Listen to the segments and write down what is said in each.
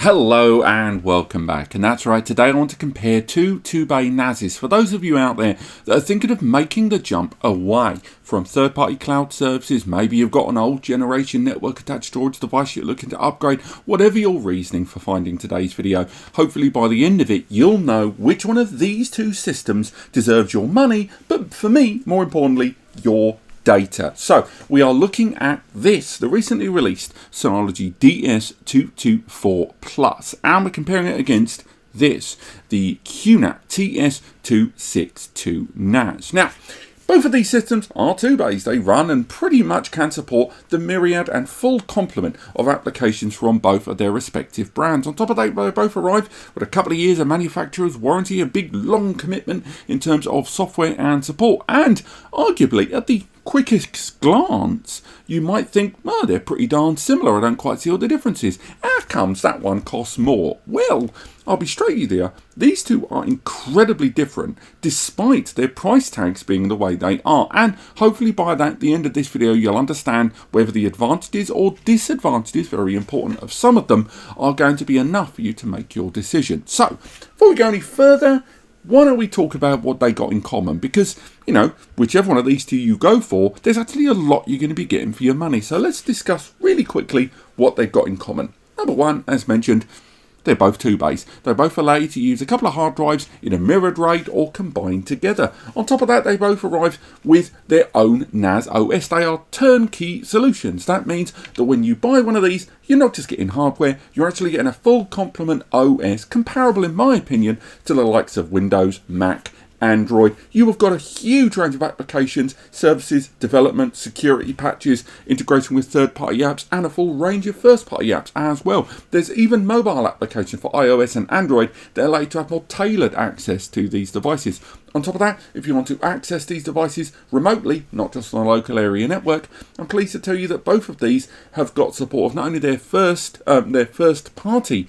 Hello and welcome back, and that's right, today I want to compare two 2-bay NASs for those of you out there that are thinking of making the jump away from third-party cloud services. Maybe you've got an old generation network attached storage device you're looking to upgrade. Whatever your reasoning for finding today's video, hopefully by the end of it you'll know which one of these two systems deserves your money, but for me, more importantly, your data. So we are looking at this, the recently released Synology DS224 Plus, and we're comparing it against this, the QNAP TS-262 NAS. Now, both of these systems are 2-bays. They run and pretty much can support the myriad and full complement of applications from both of their respective brands. On top of that, they both arrive with a couple of years of manufacturer's warranty, a big long commitment in terms of software and support, and arguably at the quickest glance you might think, oh, they're pretty darn similar, I don't quite see all the differences. How comes that one costs more? Well, I'll be straight with you, these two are incredibly different despite their price tags being the way they are, and hopefully by the end of this video you'll understand whether the advantages or disadvantages, very important, of some of them are going to be enough for you to make your decision. So before we go any further, why don't we talk about what they got in common? Because, you know, whichever one of these two you go for, there's actually a lot you're going to be getting for your money. So let's discuss really quickly what they've got in common. Number one, as mentioned, they're both 2-bays. They both allow you to use a couple of hard drives in a mirrored RAID or combined together. On top of that, they both arrive with their own NAS OS. They are turnkey solutions. That means that when you buy one of these, you're not just getting hardware, you're actually getting a full complement OS, comparable in my opinion to the likes of Windows, Mac, Android. You have got a huge range of applications, services, development, security patches, integration with third-party apps, and a full range of first-party apps as well. There's even mobile applications for iOS and Android that allow you to have more tailored access to these devices. On top of that, if you want to access these devices remotely, not just on a local area network, I'm pleased to tell you that both of these have got support of not only their first-party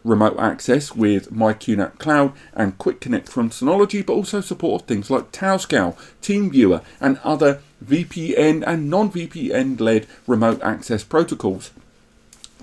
remote access with My QNAP Cloud and Quick Connect from Synology, but also support of things like TowerScale, TeamViewer, and other VPN and non-VPN-led remote access protocols.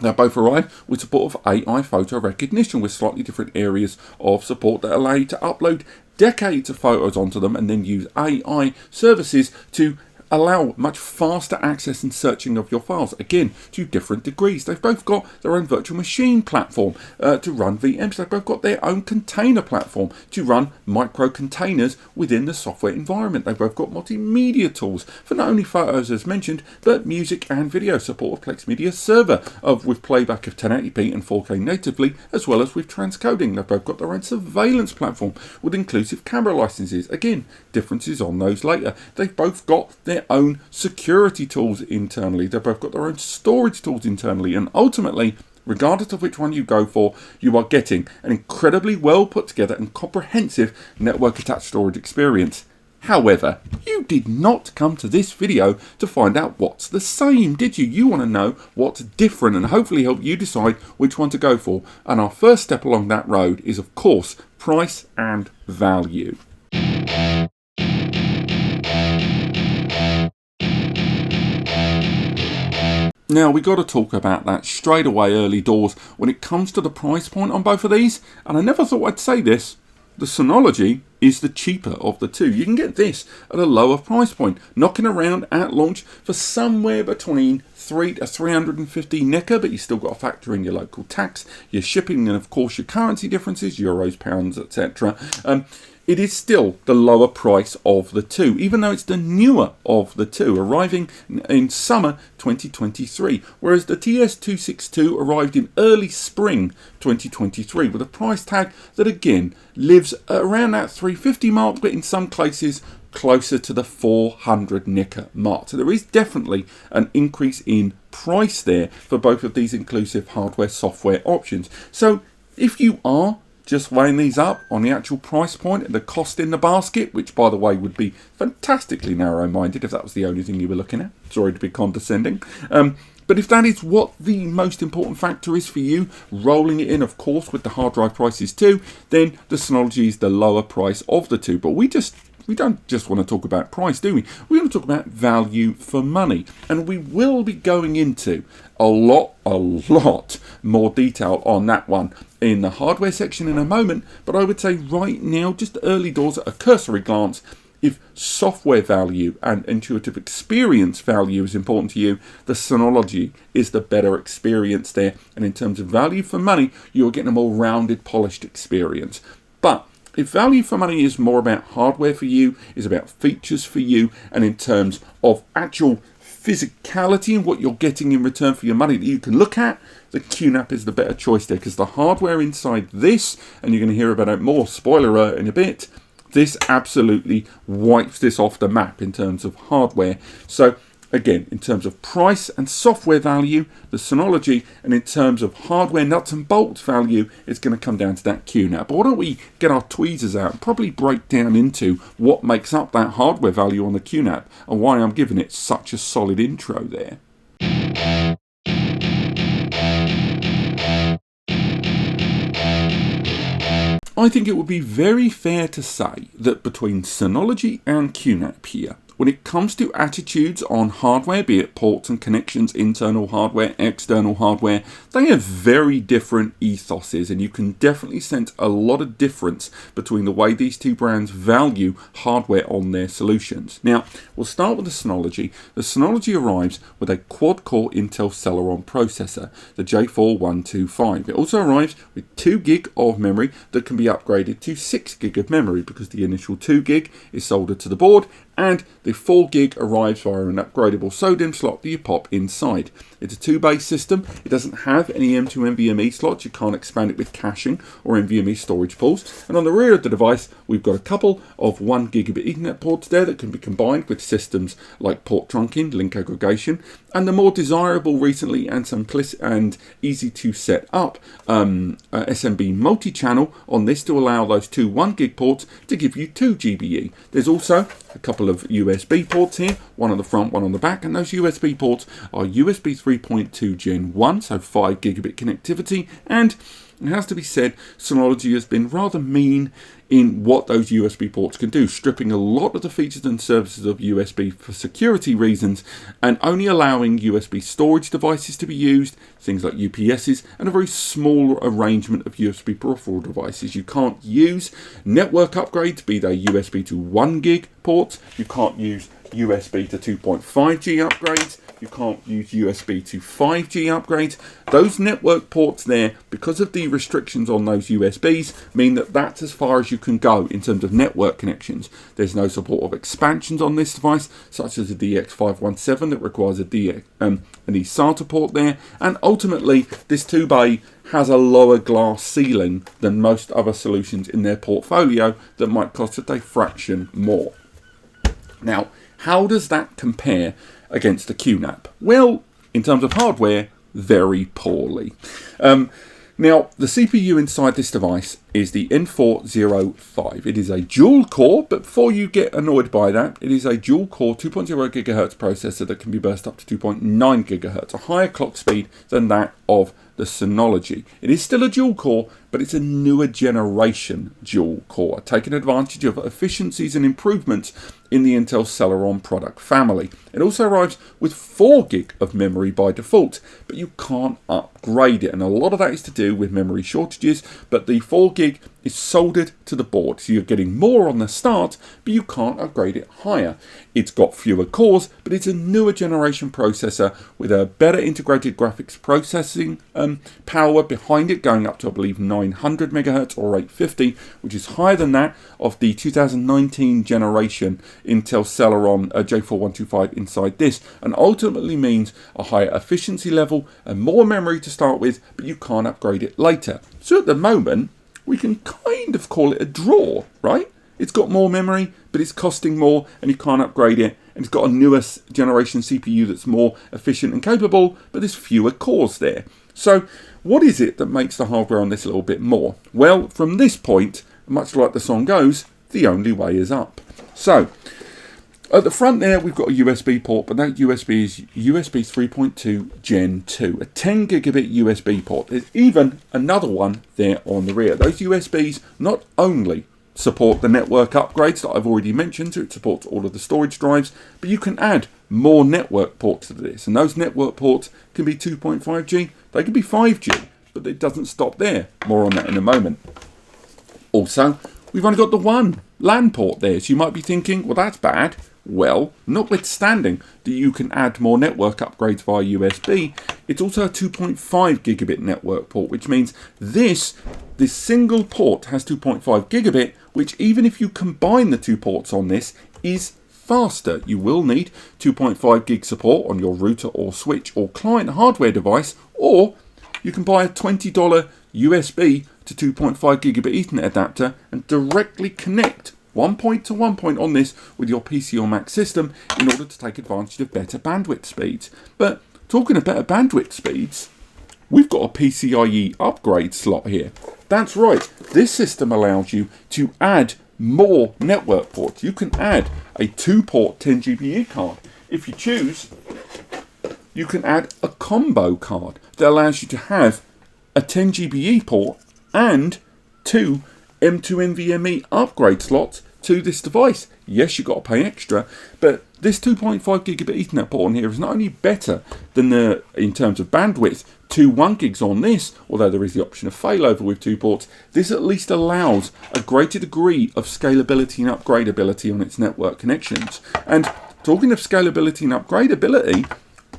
They both arrive with support of AI photo recognition with slightly different areas of support that allow you to upload decades of photos onto them and then use AI services to allow much faster access and searching of your files, again, to different degrees. They've both got their own virtual machine platform to run VMs. They've both got their own container platform to run micro containers within the software environment. They've both got multimedia tools for not only photos as mentioned, but music and video, support of Plex Media Server with playback of 1080p and 4K natively, as well as with transcoding. They've both got their own surveillance platform with inclusive camera licenses. Again, differences on those later. They've both got their own security tools internally. They've both got their own storage tools internally, and ultimately, regardless of which one you go for, you are getting an incredibly well put together and comprehensive network attached storage experience. However, you did not come to this video to find out what's the same, did you? You want to know what's different and hopefully help you decide which one to go for. And our first step along that road is, of course, price and value. Now, we got to talk about that straight away early doors when it comes to the price point on both of these. And I never thought I'd say this, the Synology is the cheaper of the two. You can get this at a lower price point, knocking around at launch for somewhere between 3 to 350 NECA, but you still got to factor in your local tax, your shipping, and of course your currency differences, euros, pounds, etc. It is still the lower price of the two, even though it's the newer of the two, arriving in summer 2023, whereas the TS-262 arrived in early spring 2023 with a price tag that again lives around that 350 mark, but in some cases closer to the 400 NECA mark. So there is definitely an increase in price there for both of these inclusive hardware software options. So if you are just weighing these up on the actual price point and the cost in the basket, which by the way would be fantastically narrow-minded if that was the only thing you were looking at. Sorry to be condescending. But if that is what the most important factor is for you, rolling it in, of course, with the hard drive prices too, then the Synology is the lower price of the two. But we just we don't just want to talk about price, do we? We want to talk about value for money. And we will be going into a lot more detail on that one in the hardware section in a moment. But I would say right now, just early doors at a cursory glance, if software value and intuitive experience value is important to you, the Synology is the better experience there. And in terms of value for money, you're getting a more rounded, polished experience. But if value for money is more about hardware for you, is about features for you, and in terms of actual physicality and what you're getting in return for your money that you can look at, the QNAP is the better choice there, because the hardware inside this, and you're going to hear about it more, spoiler alert in a bit, this absolutely wipes this off the map in terms of hardware. So again, in terms of price and software value, the Synology, and in terms of hardware nuts and bolts value, it's going to come down to that QNAP. But why don't we get our tweezers out and probably break down into what makes up that hardware value on the QNAP and why I'm giving it such a solid intro there. I think it would be very fair to say that between Synology and QNAP here, when it comes to attitudes on hardware, be it ports and connections, internal hardware, external hardware, they have very different ethoses, and you can definitely sense a lot of difference between the way these two brands value hardware on their solutions. Now, we'll start with the Synology. The Synology arrives with a quad-core Intel Celeron processor, the J4125. It also arrives with 2 gig of memory that can be upgraded to 6 gig of memory, because the initial 2 gig is soldered to the board, and the 4 gig arrives via an upgradable SODIMM slot that you pop inside. It's a 2-base system. It doesn't have any M2 NVMe slots. You can't expand it with caching or NVMe storage pools. And on the rear of the device, we've got a couple of 1 gigabit Ethernet ports there that can be combined with systems like port trunking, link aggregation, and the more desirable recently and simplistic and easy to set up SMB multi-channel on this to allow those two 1 gig ports to give you 2 GBE. There's also a couple of USB ports here, one on the front, one on the back, and those USB ports are USB 3.2 Gen 1, so 5 gigabit connectivity, and it has to be said, Synology has been rather mean in what those USB ports can do, stripping a lot of the features and services of USB for security reasons and only allowing USB storage devices to be used, things like UPSs, and a very small arrangement of USB peripheral devices. You can't use network upgrades, be they USB to 1 gig ports, you can't use USB to 2.5G upgrades, you can't use USB to 5G upgrades. Those network ports there, because of the restrictions on those USBs, mean that that's as far as you can go in terms of network connections. There's no support of expansions on this device, such as the DX517 that requires an eSATA port there, and ultimately this 2-bay has a lower glass ceiling than most other solutions in their portfolio that might cost a fraction more. Now, how does that compare against the QNAP? Well, in terms of hardware, very poorly. Now, the CPU inside this device is the N405. It is a dual core, but before you get annoyed by that, it is a dual core 2.0 GHz processor that can be burst up to 2.9 GHz, a higher clock speed than that of the Synology. It is still a dual core, but it's a newer generation dual core, taking advantage of efficiencies and improvements in the Intel Celeron product family. It also arrives with 4 gig of memory by default, but you can't upgrade it, and a lot of that is to do with memory shortages, but the 4 gig is soldered to the board, so you're getting more on the start, but you can't upgrade it higher. It's got fewer cores, but it's a newer generation processor with a better integrated graphics processing power behind it, going up to, I believe, 900 MHz or 850, which is higher than that of the 2019 generation Intel Celeron J4125 inside this, and ultimately means a higher efficiency level and more memory to start with, but you can't upgrade it later. So at the moment, we can kind of call it a draw, right? It's got more memory, but it's costing more, and you can't upgrade it. And it's got a newer generation CPU that's more efficient and capable, but there's fewer cores there. So what is it that makes the hardware on this a little bit more? Well, from this point, much like the song goes, the only way is up. So at the front there, we've got a USB port, but that USB is USB 3.2 Gen 2, a 10 gigabit USB port. There's even another one there on the rear. Those USBs not only support the network upgrades that I've already mentioned, so it supports all of the storage drives, but you can add more network ports to this, and those network ports can be 2.5G, they can be 5G, but it doesn't stop there. More on that in a moment. Also, we've only got the one LAN port there, so you might be thinking, well, that's bad. Well, notwithstanding that you can add more network upgrades via USB, it's also a 2.5 gigabit network port, which means this single port has 2.5 gigabit, which even if you combine the two ports on this, is faster. You will need 2.5 gig support on your router or switch or client hardware device, or you can buy a $20 USB to 2.5 gigabit Ethernet adapter and directly connect one point to one point on this with your PC or Mac system in order to take advantage of better bandwidth speeds. But talking of better bandwidth speeds, we've got a PCIe upgrade slot here. That's right, this system allows you to add more network ports. You can add a 2-port 10 GBE card. If you choose, you can add a combo card that allows you to have a 10 GBE port and 2 M2 NVMe upgrade slots to this device. Yes, you've got to pay extra, but this 2.5 gigabit Ethernet port on here is not only better than in terms of bandwidth, 2 1 gigs on this, although there is the option of failover with 2 ports, this at least allows a greater degree of scalability and upgradability on its network connections. And talking of scalability and upgradability,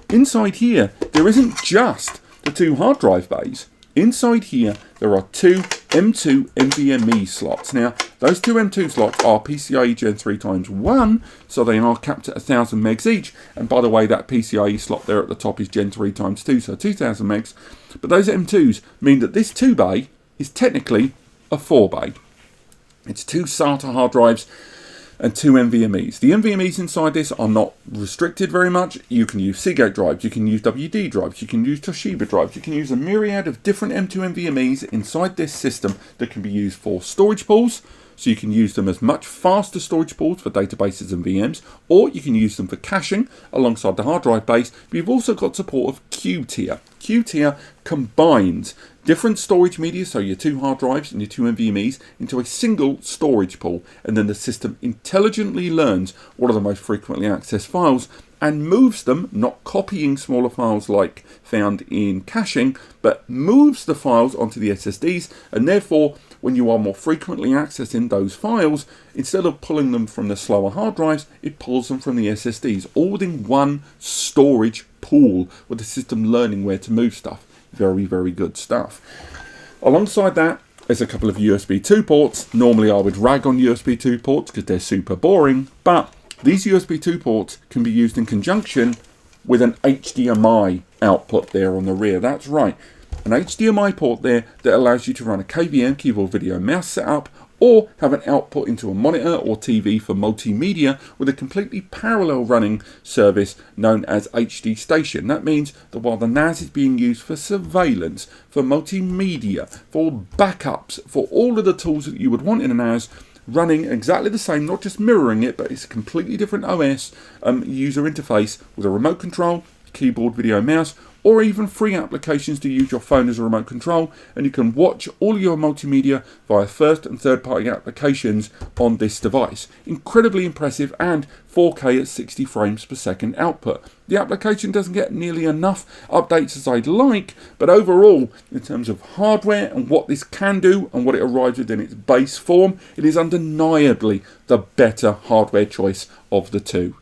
inside here, there isn't just the 2 hard drive bays. Inside here, there are 2 M2 NVMe slots. Now, those 2 M2 slots are PCIe Gen 3 x 1, so they are capped at 1000 megs each. And by the way, that PCIe slot there at the top is Gen 3 x 2, so 2000 megs. But those M2s mean that this 2 bay is technically a 4 bay. It's 2 SATA hard drives and 2 NVMe's. The NVMe's inside this are not restricted very much. You can use Seagate drives, you can use WD drives, you can use Toshiba drives, you can use a myriad of different M2 NVMe's inside this system that can be used for storage pools. So you can use them as much faster storage pools for databases and VMs, or you can use them for caching alongside the hard drive base. But you've also got support of Q-tier. Q-tier combines different storage media, so your 2 hard drives and your 2 NVMe's, into a single storage pool, and then the system intelligently learns what are the most frequently accessed files and moves them, not copying smaller files like found in caching, but moves the files onto the SSDs, and therefore when you are more frequently accessing those files, instead of pulling them from the slower hard drives, it pulls them from the SSDs, all within one storage pool, with the system learning where to move stuff. Very, very good stuff. Alongside that, there's a couple of USB 2 ports. Normally I would rag on USB 2 ports because they're super boring, but these USB 2 ports can be used in conjunction with an HDMI output there on the rear. That's right, an HDMI port there that allows you to run a KVM, keyboard, video, mouse setup, or have an output into a monitor or TV for multimedia with a completely parallel running service known as HD Station. That means that while the NAS is being used for surveillance, for multimedia, for backups, for all of the tools that you would want in a NAS, running exactly the same, not just mirroring it, but it's a completely different OS user interface with a remote control, keyboard, video, mouse, or even free applications to use your phone as a remote control, and you can watch all your multimedia via first and third party applications on this device. Incredibly impressive, and 4K at 60 frames per second output. The application doesn't get nearly enough updates as I'd like, but overall, in terms of hardware and what this can do and what it arrives with in its base form, it is undeniably the better hardware choice of the two.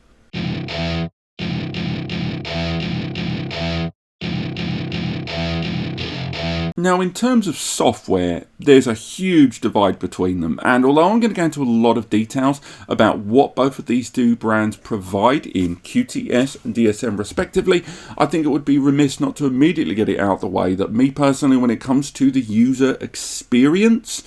Now, in terms of software, there's a huge divide between them, and although I'm going to go into a lot of details about what both of these two brands provide in QTS and DSM respectively, I think it would be remiss not to immediately get it out of the way that me personally, when it comes to the user experience,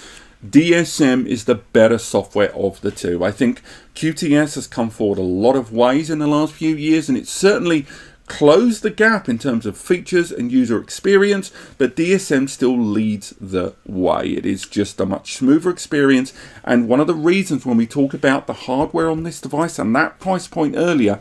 DSM is the better software of the two. I think QTS has come forward a lot of ways in the last few years, and it's certainly close the gap in terms of features and user experience, but DSM still leads the way. It is just a much smoother experience, and one of the reasons when we talk about the hardware on this device and that price point earlier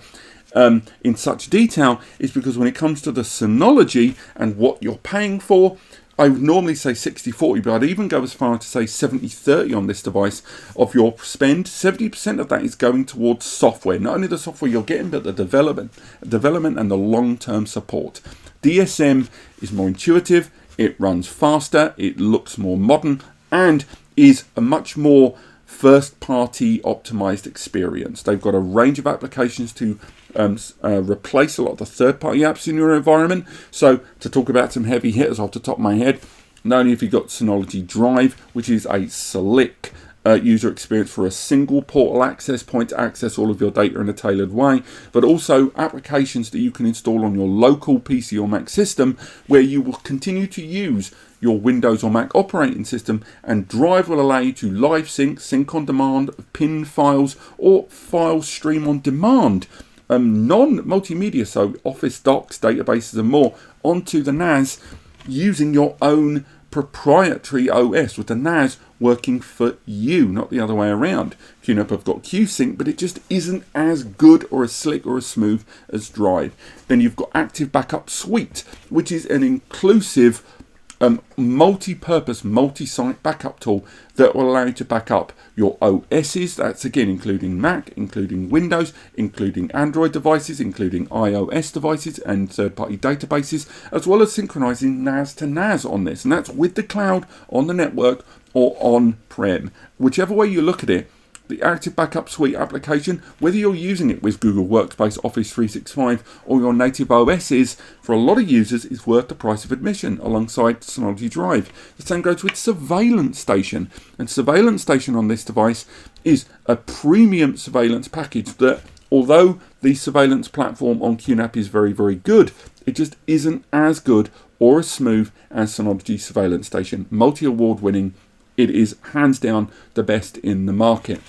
in such detail is because when it comes to the Synology and what you're paying for, I would normally say 60-40, but I'd even go as far to say 70-30 on this device of your spend. 70% of that is going towards software. Not only the software you're getting, but the development and the long-term support. DSM is more intuitive, it runs faster, it looks more modern, and is a much more first-party optimized experience. They've got a range of applications to replace a lot of the third-party apps in your environment. So to talk about some heavy hitters off the top of my head, not only have you got Synology Drive, which is a slick user experience for a single portal access point to access all of your data in a tailored way, but also applications that you can install on your local PC or Mac system where you will continue to use your Windows or Mac operating system, and Drive will allow you to live sync on demand, pin files, or file stream on demand, non-multimedia, so Office docs, databases and more, onto the NAS using your own proprietary OS, with the NAS working for you, not the other way around. QNAP have got QSync, but it just isn't as good or as slick or as smooth as Drive. Then you've got Active Backup Suite, which is an inclusive multi-purpose, multi-site backup tool that will allow you to back up your OSs. That's again including Mac, including Windows, including Android devices, including iOS devices and third-party databases, as well as synchronizing NAS to NAS on this. And that's with the cloud, on the network, or on-prem. Whichever way you look at it, the Active Backup Suite application, whether you're using it with Google Workspace, Office 365, or your native OSs, for a lot of users is worth the price of admission alongside Synology Drive. The same goes with Surveillance Station. And Surveillance Station on this device is a premium surveillance package that, although the surveillance platform on QNAP is very, very good, it just isn't as good or as smooth as Synology Surveillance Station. Multi-award winning. It is hands down the best in the market.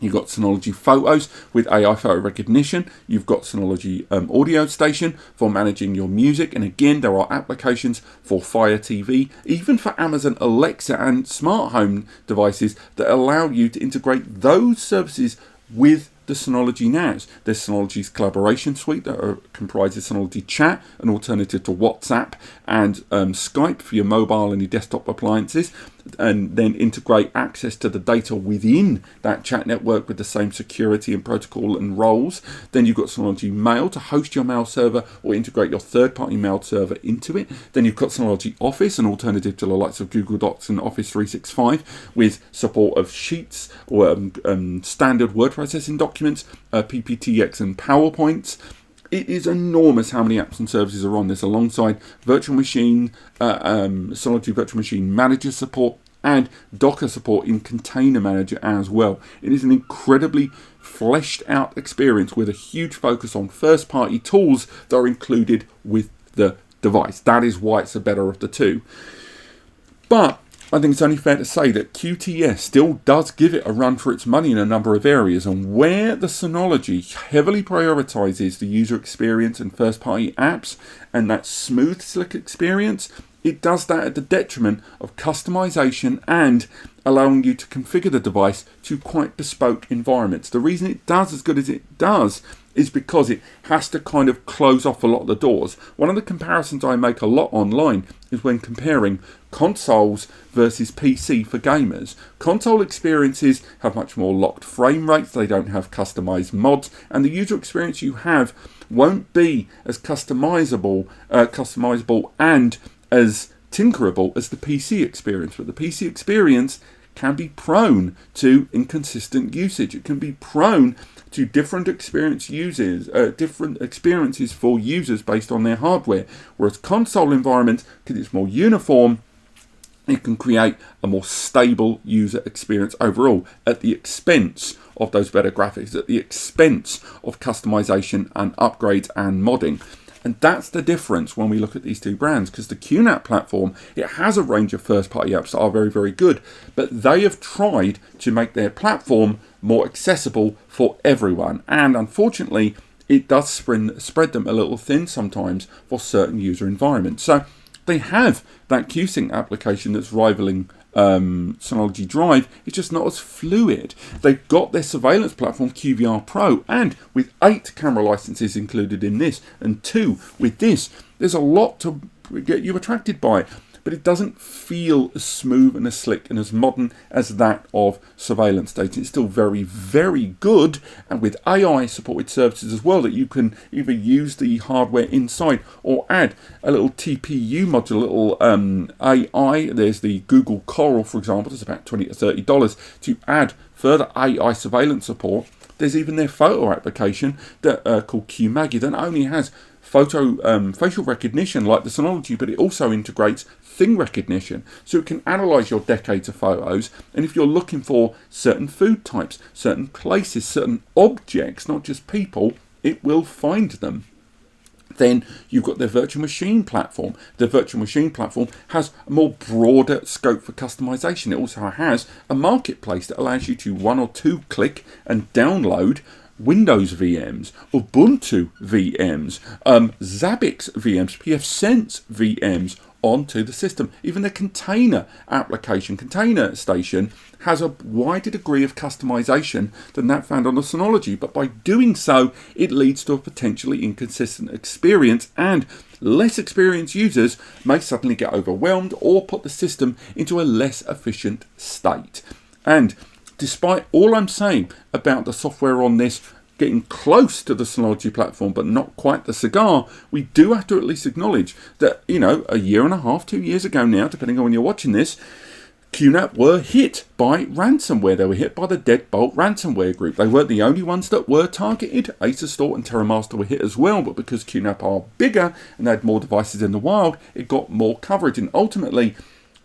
You've got Synology Photos with AI photo recognition. You've got Synology Audio Station for managing your music. And again, there are applications for Fire TV, even for Amazon Alexa and smart home devices that allow you to integrate those services with the Synology NAS. There's Synology's collaboration suite that comprises Synology Chat, an alternative to WhatsApp and Skype for your mobile and your desktop appliances, and then integrate access to the data within that chat network with the same security and protocol and roles. Then you've got Synology Mail to host your mail server or integrate your third-party mail server into it. Then you've got Synology Office, an alternative to the likes of Google Docs and Office 365, with support of Sheets or standard word processing documents, PPTX and PowerPoints. It is enormous how many apps and services are on this, alongside virtual machine, Synology Virtual Machine Manager support, and Docker support in Container Manager as well. It is an incredibly fleshed out experience with a huge focus on first-party tools that are included with the device. That is why it's the better of the two. But I think it's only fair to say that QTS still does give it a run for its money in a number of areas, and where the Synology heavily prioritizes the user experience and first-party apps and that smooth, slick experience, it does that at the detriment of customization and allowing you to configure the device to quite bespoke environments. The reason it does as good as it does is because it has to kind of close off a lot of the doors. One of the comparisons I make a lot online is when comparing consoles versus PC for gamers. Console experiences have much more locked frame rates, they don't have customized mods, and the user experience you have won't be as customizable and as tinkerable as the PC experience. But the PC experience can be prone to inconsistent usage. It can be prone to different experiences for users based on their hardware. Whereas console environments, because it's more uniform, it can create a more stable user experience overall at the expense of those better graphics, at the expense of customization and upgrades and modding. And that's the difference when we look at these two brands, because the QNAP platform, it has a range of first-party apps that are very, very good, but they have tried to make their platform more accessible for everyone. And unfortunately, it does spread them a little thin sometimes for certain user environments. So they have that QSync application that's rivaling Synology Drive. It's just not as fluid. They've got their surveillance platform QVR Pro, and with 8 camera licenses included in this and 2 with this, there's a lot to get you attracted by it. But but it doesn't feel as smooth and as slick and as modern as that of surveillance data. It's still very, very good, and with AI supported services as well, that you can either use the hardware inside or add a little TPU module, a little AI. There's the Google Coral, for example, it's about $20 to $30 to add further AI surveillance support. There's even their photo application that called QNAP that not only has facial recognition like the Synology, but it also integrates thing recognition, so it can analyze your decades of photos, and if you're looking for certain food types, certain places, certain objects, not just people, it will find them. Then you've got their virtual machine platform. The virtual machine platform has a more broader scope for customization. It also has a marketplace that allows you to 1 or 2 click and download Windows VMs, Ubuntu VMs, Zabbix VMs, pfSense VMs onto the system. Even the container application, Container Station, has a wider degree of customization than that found on the Synology, but by doing so, it leads to a potentially inconsistent experience, and less experienced users may suddenly get overwhelmed or put the system into a less efficient state. And despite all I'm saying about the software on this getting close to the Synology platform, but not quite the cigar, we do have to at least acknowledge that, a year and a half, 2 years ago now, depending on when you're watching this, QNAP were hit by ransomware. They were hit by the Deadbolt ransomware group. They weren't the only ones that were targeted. Asustor and TerraMaster were hit as well, but because QNAP are bigger and they had more devices in the wild, it got more coverage. And ultimately,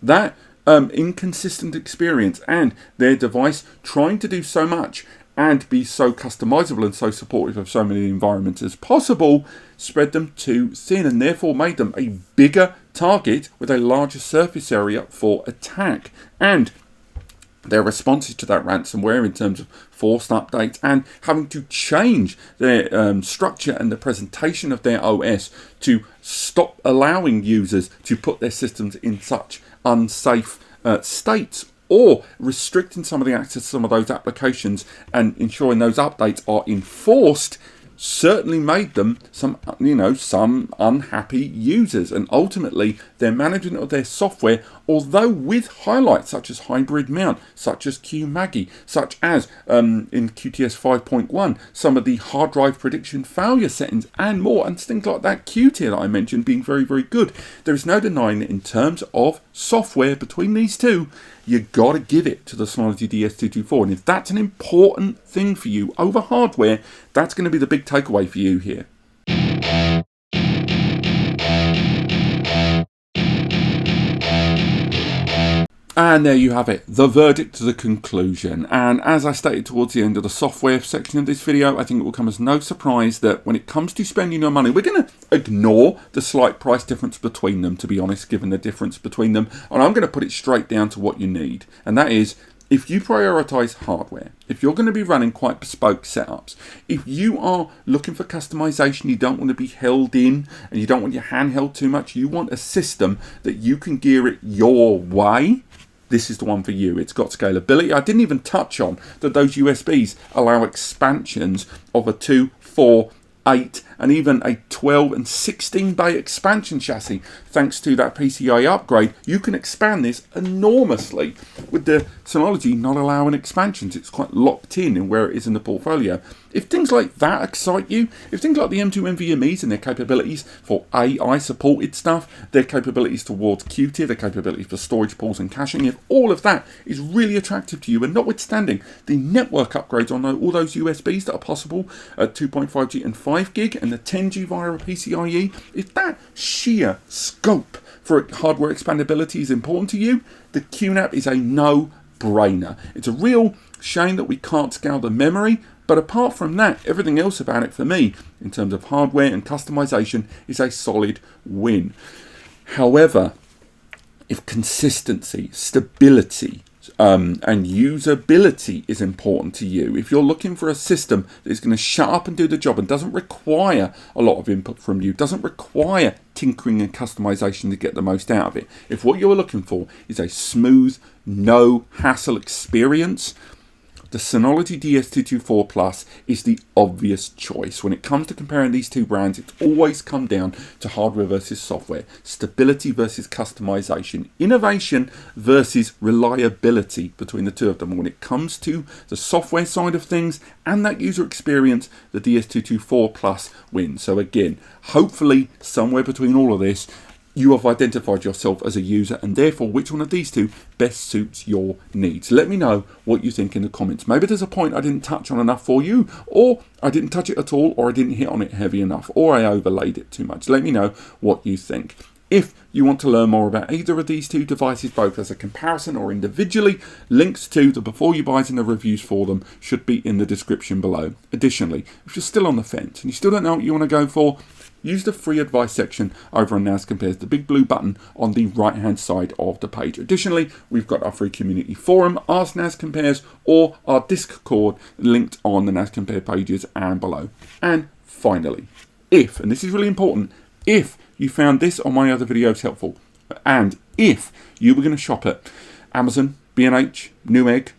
that inconsistent experience and their device trying to do so much and be so customizable and so supportive of so many environments as possible spread them too thin, and therefore made them a bigger target with a larger surface area for attack. And their responses to that ransomware in terms of forced updates and having to change their structure and the presentation of their OS to stop allowing users to put their systems in such unsafe states, or restricting some of the access to some of those applications and ensuring those updates are enforced, certainly made them some unhappy users. And ultimately, their management of their software, although with highlights such as hybrid mount, such as QMAGI, such as in QTS 5.1, some of the hard drive prediction failure settings and more, and things like that Q-tier that I mentioned being very, very good, there is no denying that in terms of software between these two, you got to give it to the Synology DS224. And if that's an important thing for you over hardware, that's going to be the big takeaway for you here. And there you have it, the verdict to the conclusion. And as I stated towards the end of the software section of this video, I think it will come as no surprise that when it comes to spending your money, we're going to ignore the slight price difference between them, to be honest, given the difference between them. And I'm going to put it straight down to what you need. And that is, if you prioritize hardware, if you're going to be running quite bespoke setups, if you are looking for customization, you don't want to be held in and you don't want your handheld too much, you want a system that you can gear it your way, this is the one for you. It's got scalability. I didn't even touch on that those USBs allow expansions of a 2, 4, 8 and even a 12 and 16 bay expansion chassis. Thanks to that PCI upgrade, you can expand this enormously. With the Synology not allowing expansions, it's quite locked in where it is in the portfolio. If things like that excite you, if things like the M2 NVMEs and their capabilities for AI supported stuff, their capabilities towards Qt, their capabilities for storage pools and caching, if all of that is really attractive to you, and notwithstanding the network upgrades on all those USBs that are possible at 2.5G and 5GB and the 10G via a PCIe, if that sheer scope for hardware expandability is important to you, the QNAP is a no-brainer. It's a real shame that we can't scale the memory, but apart from that, everything else about it for me, in terms of hardware and customization, is a solid win. However, if consistency, stability, and usability is important to you, if you're looking for a system that is going to shut up and do the job and doesn't require a lot of input from you, doesn't require tinkering and customization to get the most out of it, if what you're looking for is a smooth, no hassle experience, the Synology DS224 Plus is the obvious choice. When it comes to comparing these two brands, it's always come down to hardware versus software, stability versus customization, innovation versus reliability between the two of them. And when it comes to the software side of things and that user experience, the DS224 Plus wins. So again, hopefully somewhere between all of this, you have identified yourself as a user and therefore which one of these two best suits your needs. Let me know what you think in the comments. Maybe there's a point I didn't touch on enough for you, or I didn't touch it at all, or I didn't hit on it heavy enough, or I overlaid it too much. Let me know what you think. If you want to learn more about either of these two devices, both as a comparison or individually, links to the before you buys and the reviews for them should be in the description below. Additionally, if you're still on the fence and you still don't know what you want to go for, use the free advice section over on NAS Compares, the big blue button on the right hand side of the page. Additionally, we've got our free community forum, Ask NAS Compares, or our Discord linked on the NAS Compare pages and below. And finally, if, and this is really important, if you found this or my other videos helpful, and if you were going to shop at Amazon, B&H, Newegg,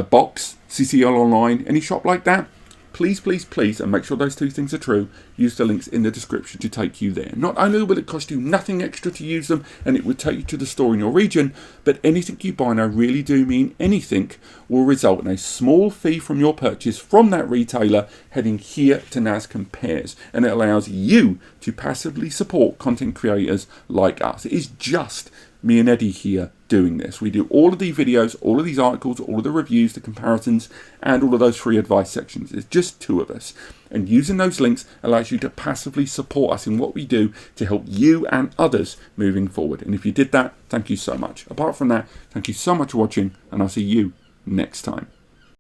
Box, CCL Online, any shop like that, please, please, please, and make sure those two things are true, use the links in the description to take you there. Not only will it cost you nothing extra to use them, and it will take you to the store in your region, but anything you buy, and I really do mean anything, will result in a small fee from your purchase from that retailer heading here to NAS Compares, and it allows you to passively support content creators like us. It is just me and Eddie here doing this. We do all of these videos, all of these articles, all of the reviews, the comparisons, and all of those free advice sections. It's just two of us. And using those links allows you to passively support us in what we do to help you and others moving forward. And if you did that, thank you so much. Apart from that, thank you so much for watching, and I'll see you next time.